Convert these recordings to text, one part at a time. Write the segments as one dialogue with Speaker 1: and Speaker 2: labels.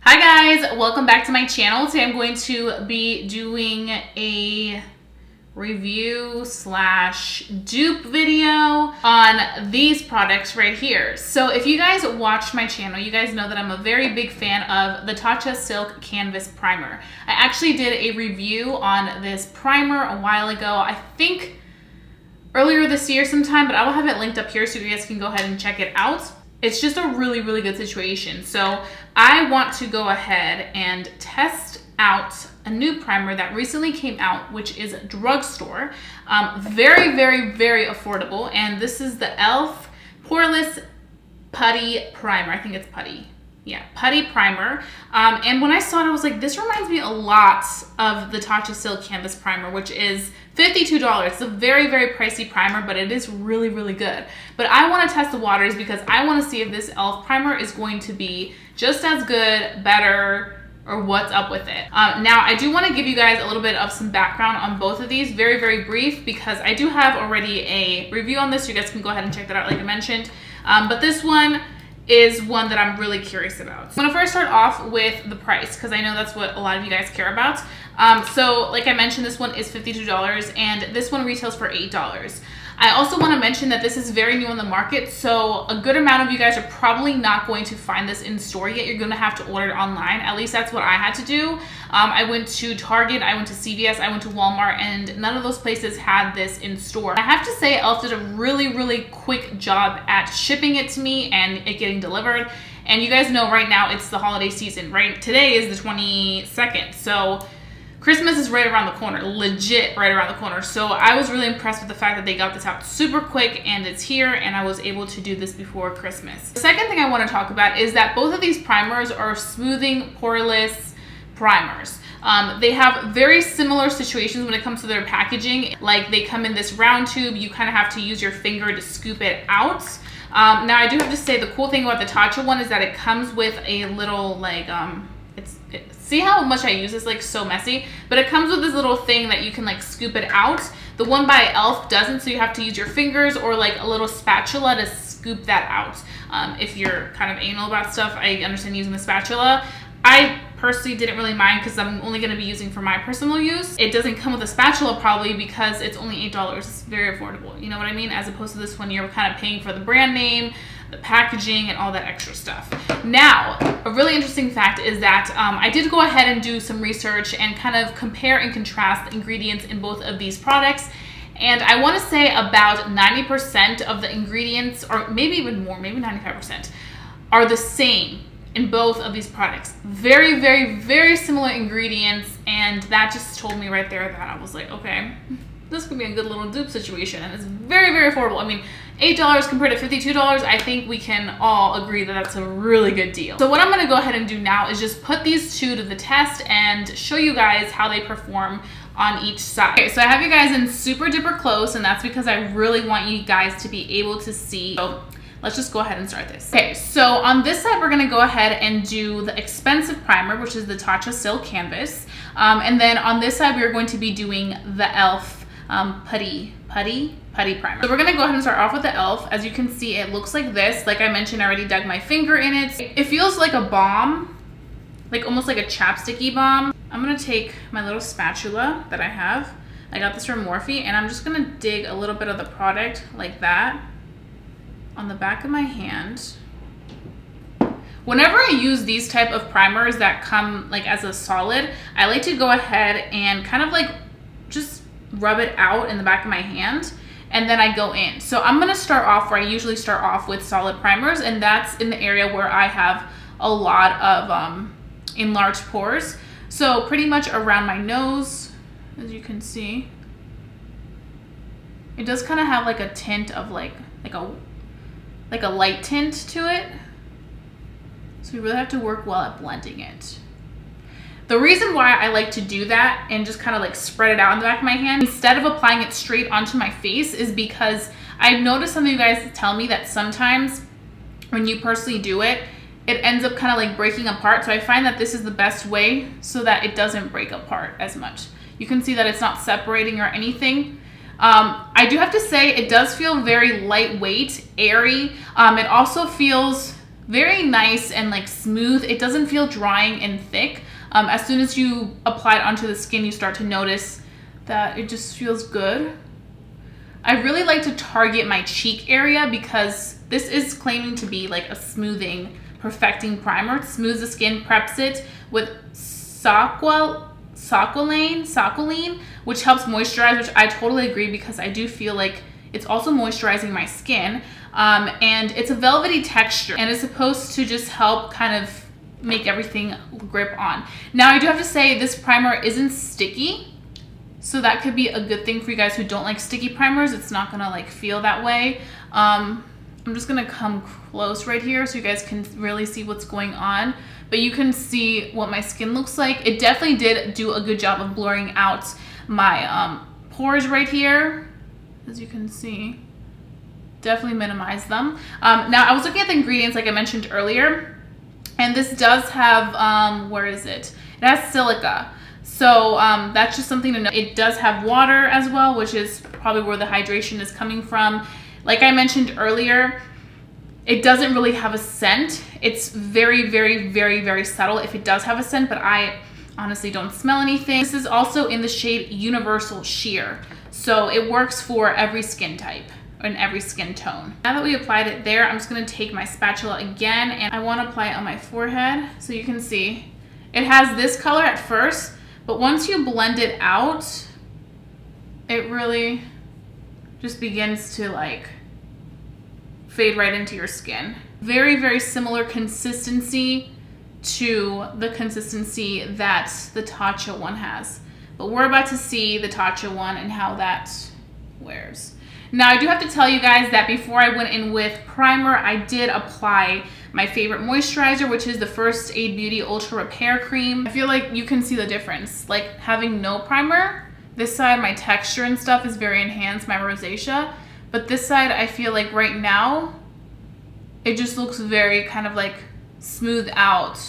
Speaker 1: Hi guys, welcome back to my channel. Today I'm going to be doing a review slash dupe video on these products right here. So if you guys watch my channel, you guys know that I'm a very big fan of the Tatcha Silk Canvas Primer. I actually did a review on this primer a while ago, I think earlier this year sometime, but I will have it linked up here so you guys can go ahead and check it out. It's just a really, really good situation. So I want to go ahead and test out a new primer that recently came out, which is drugstore. Very, very, very affordable. And this is the e.l.f. Poreless Putty Primer. I think it's Putty. Yeah, Putty Primer. And when I saw it, I was like, this reminds me a lot of the Tatcha Silk Canvas Primer, which is $52. It's a very, very pricey primer, but it is really, really good. But I want to test the waters because I want to see if this e.l.f. primer is going to be just as good, better, or what's up with it. Now, I do want to give you guys a little bit of some background on both of these, very, very brief, because I do have already a review on this. You guys can go ahead and check that out like I mentioned. But this one is one that I'm really curious about. So I'm gonna first start off with the price because I know that's what a lot of you guys care about. So like I mentioned, this one is $52 and this one retails for $8. I also want to mention that this is very new on the market, so a good amount of you guys are probably not going to find this in store yet. You're going to have to order it online. At least that's what I had to do. I went to Target, I went to CVS, I went to Walmart, and none of those places had this in store. I have to say e.l.f. did a really, really quick job at shipping it to me and it getting delivered. And you guys know right now it's the holiday season, right? Today is the 22nd, so Christmas is right around the corner, legit right around the corner. So I was really impressed with the fact that they got this out super quick and it's here and I was able to do this before Christmas. The second thing I want to talk about is that both of these primers are smoothing poreless primers. They have very similar situations when it comes to their packaging. Like they come in this round tube, you kind of have to use your finger to scoop it out. Now I do have to say the cool thing about the Tatcha one is that it comes with a little like, see how much I use this, like so messy, but it comes with this little thing that you can like scoop it out. The one by e.l.f. doesn't, so you have to use your fingers or like a little spatula to scoop that out. If you're kind of anal about stuff, I understand using the spatula. I personally didn't really mind because I'm only going to be using for my personal use. It doesn't come with a spatula probably because it's only $8. It's very affordable, you know what I mean? As opposed to this one, you're kind of paying for the brand name, the packaging, and all that extra stuff. Now, a really interesting fact is that I did go ahead and do some research and kind of compare and contrast the ingredients in both of these products. And I want to say about 90% of the ingredients, or maybe even more, maybe 95%, are the same in both of these products. Very, very, very similar ingredients, and that just told me right there that I was like, okay, this could be a good little dupe situation, and it's very, very affordable. I mean, $8 compared to $52, I think we can all agree that that's a really good deal. So what I'm gonna go ahead and do now is just put these two to the test and show you guys how they perform on each side. Okay, so I have you guys in super duper close, and that's because I really want you guys to be able to see. So let's just go ahead and start this. Okay, so on this side, we're gonna go ahead and do the expensive primer, which is the Tatcha Silk Canvas. And then on this side, we're going to be doing the e.l.f. Putty Primer. So we're gonna go ahead and start off with the e.l.f. As you can see, it looks like this. Like I mentioned, I already dug my finger in it. It feels like a balm, like almost like a chapsticky balm. I'm gonna take my little spatula that I have. I got this from Morphe, and I'm just gonna dig a little bit of the product like that on the back of my hand. Whenever I use these type of primers that come like as a solid, I like to go ahead and kind of like just rub it out in the back of my hand, and then I go in. So I'm gonna start off where I usually start off with solid primers, and that's in the area where I have a lot of enlarged pores. So pretty much around my nose, as you can see. It does kind of have like a tint of like a light tint to it. So you really have to work well at blending it. The reason why I like to do that and just kind of like spread it out in the back of my hand instead of applying it straight onto my face is because I've noticed some of you guys tell me that sometimes when you personally do it, it ends up kind of like breaking apart. So I find that this is the best way so that it doesn't break apart as much. You can see that it's not separating or anything. I do have to say it does feel very lightweight, airy. It also feels very nice and like smooth. It doesn't feel drying and thick. As soon as you apply it onto the skin, you start to notice that it just feels good. I really like to target my cheek area because this is claiming to be like a smoothing, perfecting primer. It smooths the skin, preps it with Soqueline, which helps moisturize, which I totally agree because I do feel like it's also moisturizing my skin. And it's a velvety texture and it's supposed to just help kind of make everything grip on. Now I do have to say this primer isn't sticky, so that could be a good thing for you guys who don't like sticky primers. It's not gonna like feel that way. I'm just gonna come close right here so you guys can really see what's going on, but you can see what my skin looks like. It definitely did do a good job of blurring out my pores right here, as you can see. Definitely minimize them. Now I was looking at the ingredients like I mentioned earlier, and this does have, where is it? It has silica. So that's just something to know. It does have water as well, which is probably where the hydration is coming from. Like I mentioned earlier, it doesn't really have a scent. It's very, very, very, very subtle if it does have a scent, but I honestly don't smell anything. This is also in the shade Universal Sheer. So it works for every skin type and every skin tone. Now that we applied it there, I'm just gonna take my spatula again and I wanna apply it on my forehead. So you can see, it has this color at first, but once you blend it out, it really just begins to like fade right into your skin. Very, very similar consistency to the consistency that the Tatcha one has. But we're about to see the Tatcha one and how that wears. Now I do have to tell you guys that before I went in with primer, I did apply my favorite moisturizer, which is the First Aid Beauty Ultra Repair Cream. I feel like you can see the difference. Like having no primer, this side my texture and stuff is very enhanced, my rosacea. But this side I feel like right now, it just looks very kind of like smooth out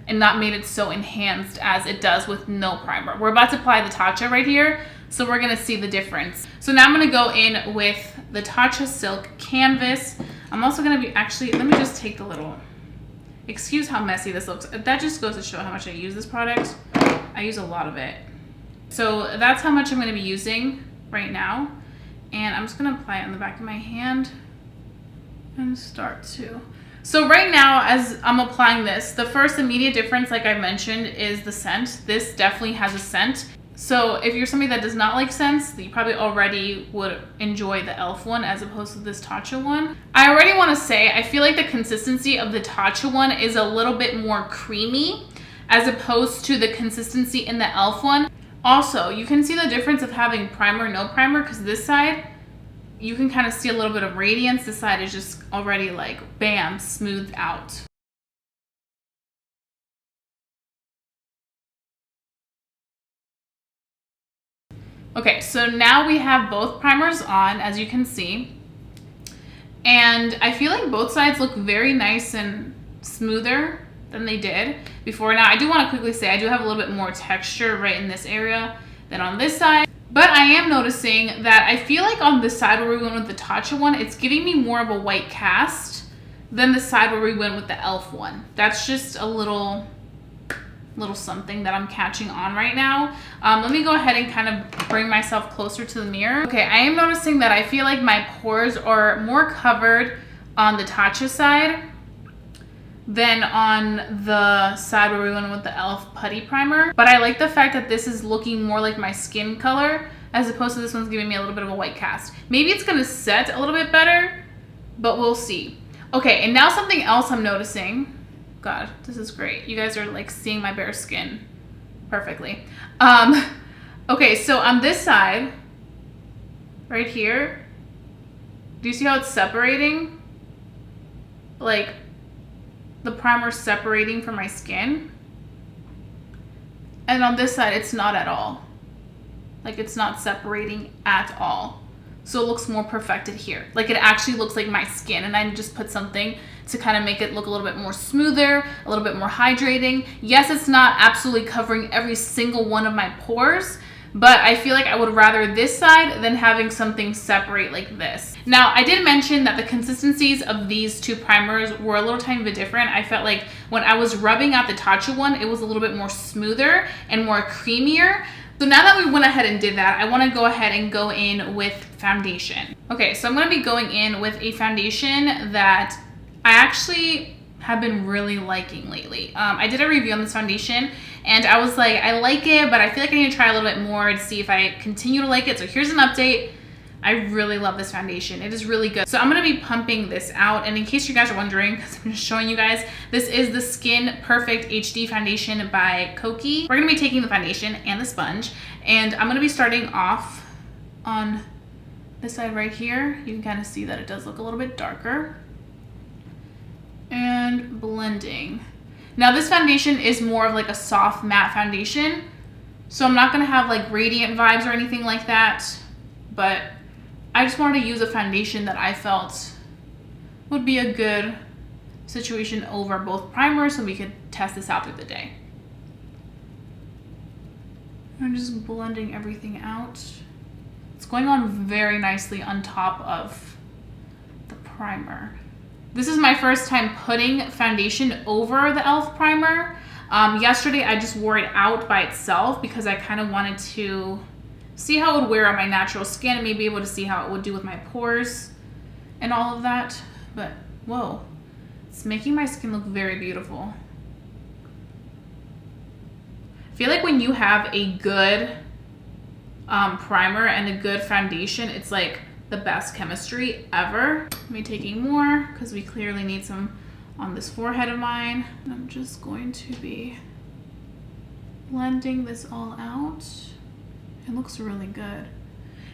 Speaker 1: and not made it so enhanced as it does with no primer. We're about to apply the Tatcha right here, so we're gonna see the difference. So now I'm gonna go in with the Tatcha Silk Canvas. I'm also gonna be, actually, let me just take the little, excuse how messy this looks. That just goes to show how much I use this product. I use a lot of it. So that's how much I'm gonna be using right now. And I'm just gonna apply it on the back of my hand and start to. So right now, as I'm applying this, the first immediate difference, like I mentioned, is the scent. This definitely has a scent. So if you're somebody that does not like scents, you probably already would enjoy the e.l.f. one as opposed to this Tatcha one. I already want to say, I feel like the consistency of the Tatcha one is a little bit more creamy as opposed to the consistency in the e.l.f. one. Also, you can see the difference of having primer, no primer, because this side, you can kind of see a little bit of radiance. This side is just already like, bam, smoothed out. Okay, so now we have both primers on, as you can see. And I feel like both sides look very nice and smoother than they did before. Now, I do want to quickly say I do have a little bit more texture right in this area than on this side. But I am noticing that I feel like on this side where we went with the Tatcha one, it's giving me more of a white cast than the side where we went with the e.l.f. one. That's just a little something that I'm catching on right now. Let me go ahead and kind of bring myself closer to the mirror. Okay, I am noticing that I feel like my pores are more covered on the Tatcha side than on the side where we went with the e.l.f. Putty Primer. But I like the fact that this is looking more like my skin color as opposed to this one's giving me a little bit of a white cast. Maybe it's gonna set a little bit better, but we'll see. Okay, and now something else I'm noticing. God, this is great. You guys are like seeing my bare skin perfectly. Okay, so on this side, right here, do you see how it's separating? Like, the primer's separating from my skin. And on this side, it's not at all. Like, it's not separating at all. So it looks more perfected here. Like, it actually looks like my skin, and I just put something to kind of make it look a little bit more smoother, a little bit more hydrating. Yes, it's not absolutely covering every single one of my pores, but I feel like I would rather this side than having something separate like this. Now, I did mention that the consistencies of these two primers were a little tiny bit different. I felt like when I was rubbing out the Tatcha one, it was a little bit more smoother and more creamier. So now that we went ahead and did that, I want to go ahead and go in with foundation. Okay, so I'm going to be going in with a foundation that I actually have been really liking lately. I did a review on this foundation and I was like, I like it, but I feel like I need to try a little bit more to see if I continue to like it. So here's an update. I really love this foundation. It is really good. So I'm going to be pumping this out. And in case you guys are wondering, because I'm just showing you guys, this is the Skin Perfect HD Foundation by Kokie. We're going to be taking the foundation and the sponge. And I'm going to be starting off on this side right here. You can kind of see that it does look a little bit darker. And blending. Now this foundation is more of like a soft matte foundation. So I'm not going to have like radiant vibes or anything like that. But I just wanted to use a foundation that I felt would be a good situation over both primers so we could test this out through the day. I'm just blending everything out. It's going on very nicely on top of the primer. This is my first time putting foundation over the e.l.f. primer. Yesterday I just wore it out by itself because I kind of wanted to see how it would wear on my natural skin and maybe able to see how it would do with my pores and all of that. But whoa, it's making my skin look very beautiful. I feel like when you have a good primer and a good foundation, it's like the best chemistry ever. Let me taking more because we clearly need some on this forehead of mine. And I'm just going to be blending this all out. It looks really good.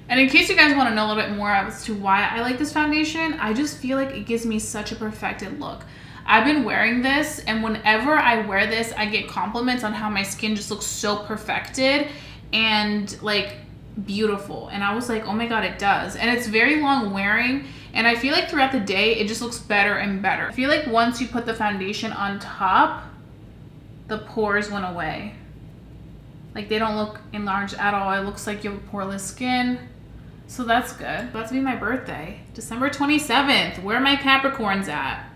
Speaker 1: And in case you guys want to know a little bit more as to why I like this foundation, I just feel like it gives me such a perfected look. I've been wearing this, and whenever I wear this, I get compliments on how my skin just looks so perfected and like beautiful. And I was like, oh my god, it does. And it's very long wearing, and I feel like throughout the day, it just looks better and better. I feel like once you put the foundation on top, the pores went away. Like they don't look enlarged at all. It looks like you have poreless skin. So that's good. About to be my birthday. December 27th. Where are my Capricorns at?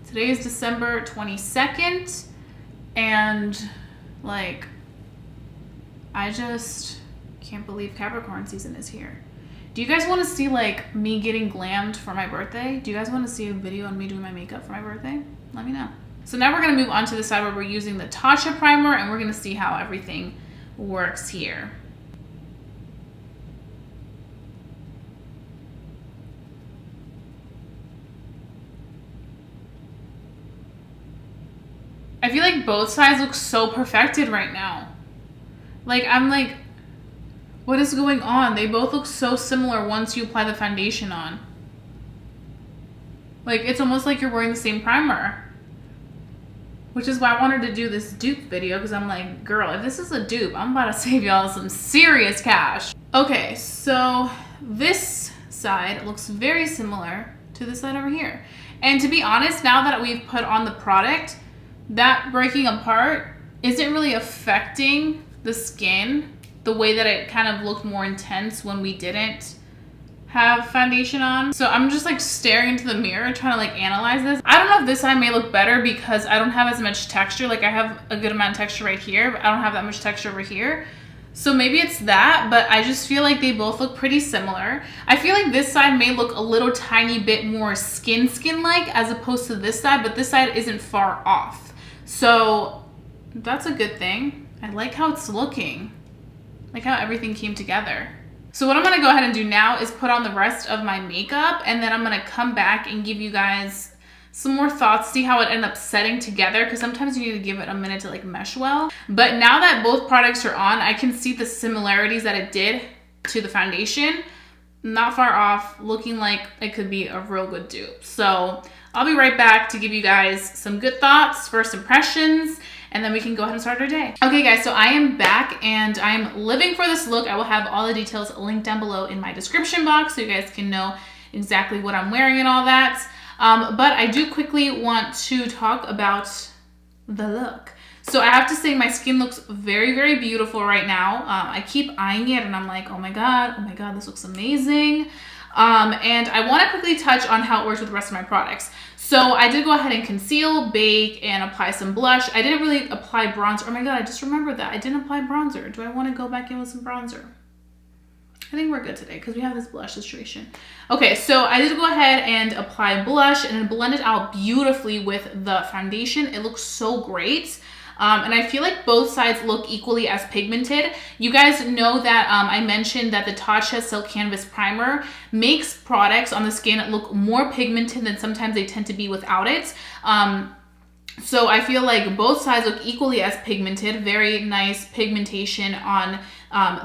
Speaker 1: Today is December 22nd. And like, I just can't believe Capricorn season is here. Do you guys want to see like me getting glammed for my birthday? Do you guys want to see a video on me doing my makeup for my birthday? Let me know. So now we're going to move on to the side where we're using the Tatcha primer, and we're going to see how everything works here. I feel like both sides look so perfected right now. Like, I'm like, what is going on? They both look so similar once you apply the foundation on. Like, it's almost like you're wearing the same primer. Which is why I wanted to do this dupe video, because I'm like, girl, if this is a dupe, I'm about to save y'all some serious cash. Okay, so this side looks very similar to this side over here. And to be honest, now that we've put on the product, that breaking apart isn't really affecting the skin the way that it kind of looked more intense when we didn't have foundation on. So I'm just like staring into the mirror trying to like analyze this. I don't know if this side may look better because I don't have as much texture. Like I have a good amount of texture right here, but I don't have that much texture over here. So maybe it's that, but I just feel like they both look pretty similar. I feel like this side may look a little tiny bit more skin-like as opposed to this side, but this side isn't far off. So that's a good thing. I like how it's looking. Like how everything came together. So what I'm going to go ahead and do now is put on the rest of my makeup, and then I'm going to come back and give you guys some more thoughts, see how it ended up setting together, because sometimes you need to give it a minute to like mesh well. But now that both products are on, I can see the similarities that it did to the foundation. Not far off, looking like it could be a real good dupe. So I'll be right back to give you guys some good thoughts, first impressions, and then we can go ahead and start our day. Okay guys, so I am back and I'm living for this look. I will have all the details linked down below in my description box so you guys can know exactly what I'm wearing and all that. But I do quickly want to talk about the look. So I have to say my skin looks very, very beautiful right now. I keep eyeing it and I'm like, oh my God, this looks amazing. And I want to quickly touch on how it works with the rest of my products. So I did go ahead and conceal, bake, and apply some blush. I didn't really apply bronzer. Oh my God, I just remembered that. I didn't apply bronzer. Do I want to go back in with some bronzer? I think we're good today because we have this blush situation. Okay, so I did go ahead and apply blush and blend it out beautifully with the foundation. It looks so great. And I feel like both sides look equally as pigmented. You guys know that I mentioned that the Tatcha Silk Canvas Primer makes products on the skin look more pigmented than sometimes they tend to be without it. So I feel like both sides look equally as pigmented. Very nice pigmentation on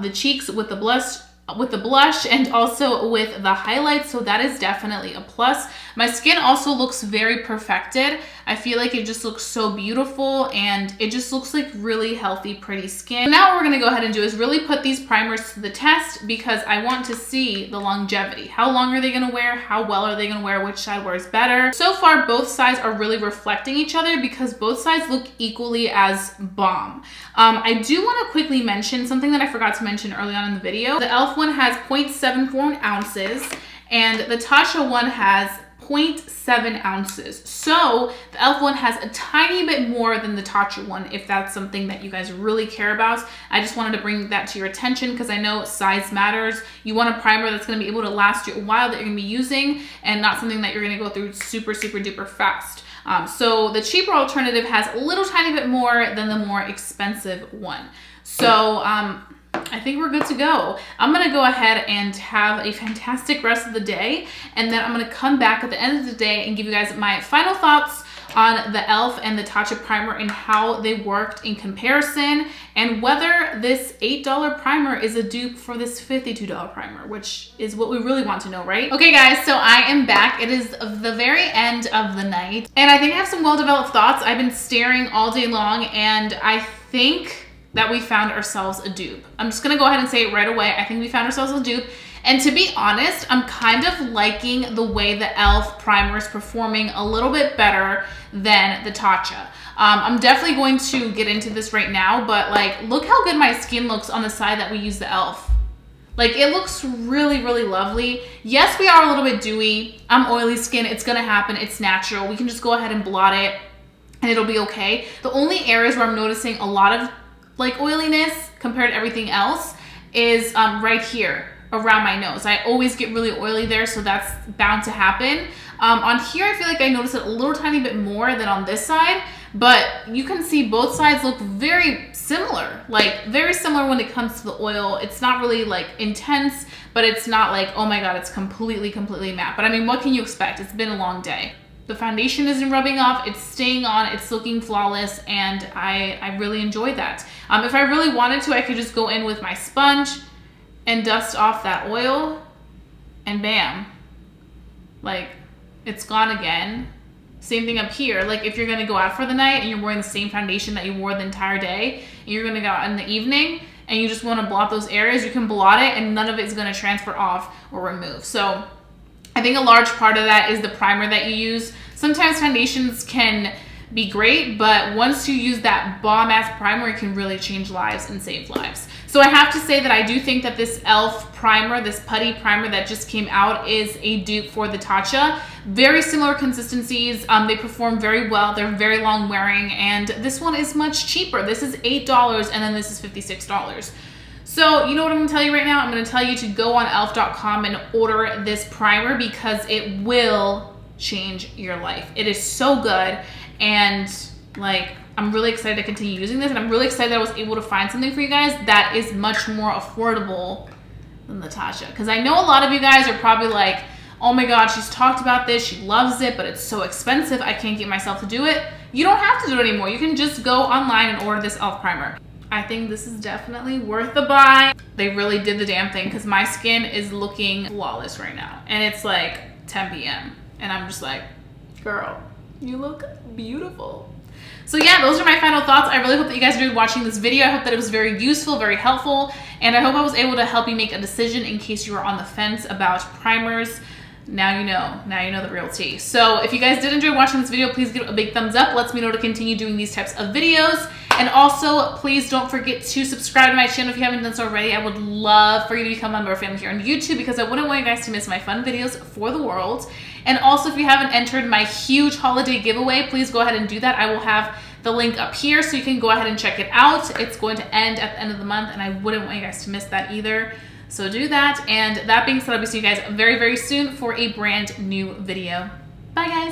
Speaker 1: the cheeks with the blush and also with the highlights, so that is definitely a plus. My skin also looks very perfected. I feel like it just looks so beautiful and it just looks like really healthy, pretty skin. Now what we're gonna go ahead and do is really put these primers to the test because I want to see the longevity. How long are they gonna wear? How well are they gonna wear? Which side wears better? So far, both sides are really reflecting each other because both sides look equally as bomb. I do wanna quickly mention something that I forgot to mention early on in the video. The e.l.f. one has 0.74 ounces and the Tatcha one has 0.7 ounces. So the e.l.f. one has a tiny bit more than the Tatcha one if that's something that you guys really care about. I just wanted to bring that to your attention because I know size matters. You want a primer that's going to be able to last you a while that you're going to be using and not something that you're going to go through super, super duper fast. So the cheaper alternative has a little tiny bit more than the more expensive one. So I think we're good to go. I'm gonna go ahead and have a fantastic rest of the day, and then I'm gonna come back at the end of the day and give you guys my final thoughts on the e.l.f. and the Tatcha primer and how they worked in comparison, and whether this $8 primer is a dupe for this $52 primer, which is what we really want to know, right? Okay guys, so I am back. It is the very end of the night, and I think I have some well-developed thoughts. I've been staring all day long, and I think that we found ourselves a dupe. I'm just gonna go ahead and say it right away. I think we found ourselves a dupe. And to be honest, I'm kind of liking the way the e.l.f. primer is performing a little bit better than the Tatcha. I'm definitely going to get into this right now, but like, look how good my skin looks on the side that we use the e.l.f. Like, it looks really, really lovely. Yes, we are a little bit dewy. I'm oily skin. It's gonna happen. It's natural. We can just go ahead and blot it and it'll be okay. The only areas where I'm noticing a lot of like oiliness compared to everything else is right here around my nose. I always get really oily there, so that's bound to happen. On here, I feel like I notice it a little tiny bit more than on this side, but you can see both sides look very similar, like very similar when it comes to the oil. It's not really like intense, but it's not like, oh my God, it's completely matte. But I mean, what can you expect? It's been a long day. The foundation isn't rubbing off, it's staying on, it's looking flawless, and I really enjoy that. If I really wanted to, I could just go in with my sponge and dust off that oil, and bam, like, it's gone again. Same thing up here. Like, if you're gonna go out for the night and you're wearing the same foundation that you wore the entire day, and you're gonna go out in the evening, and you just wanna blot those areas, you can blot it, and none of it's gonna transfer off or remove. So I think a large part of that is the primer that you use. Sometimes foundations can be great, but once you use that bomb-ass primer, it can really change lives and save lives. So I have to say that I do think that this e.l.f. primer, this putty primer that just came out, is a dupe for the Tatcha. Very similar consistencies. They perform very well. They're very long wearing, and this one is much cheaper. This is $8, and then this is $56. So you know what I'm gonna tell you right now? I'm gonna tell you to go on elf.com and order this primer because it will change your life. It is so good, and like, I'm really excited to continue using this, and I'm really excited that I was able to find something for you guys that is much more affordable than the Tatcha. Because I know a lot of you guys are probably like, oh my God, she's talked about this, she loves it, but it's so expensive, I can't get myself to do it. You don't have to do it anymore. You can just go online and order this e.l.f. primer. I think this is definitely worth the buy. They really did the damn thing because my skin is looking flawless right now. And it's like 10 p.m. and I'm just like, girl, you look beautiful. So yeah, those are my final thoughts. I really hope that you guys enjoyed watching this video. I hope that it was very useful, very helpful, and I hope I was able to help you make a decision in case you were on the fence about primers. Now you know the real tea. So if you guys did enjoy watching this video, please give it a big thumbs up. Lets me know to continue doing these types of videos. And also, please don't forget to subscribe to my channel if you haven't done so already. I would love for you to become a member of family here on YouTube because I wouldn't want you guys to miss my fun videos for the world. And also, if you haven't entered my huge holiday giveaway, please go ahead and do that. I will have the link up here so you can go ahead and check it out. It's going to end at the end of the month, and I wouldn't want you guys to miss that either. So do that. And that being said, I'll be seeing you guys very, very soon for a brand new video. Bye, guys.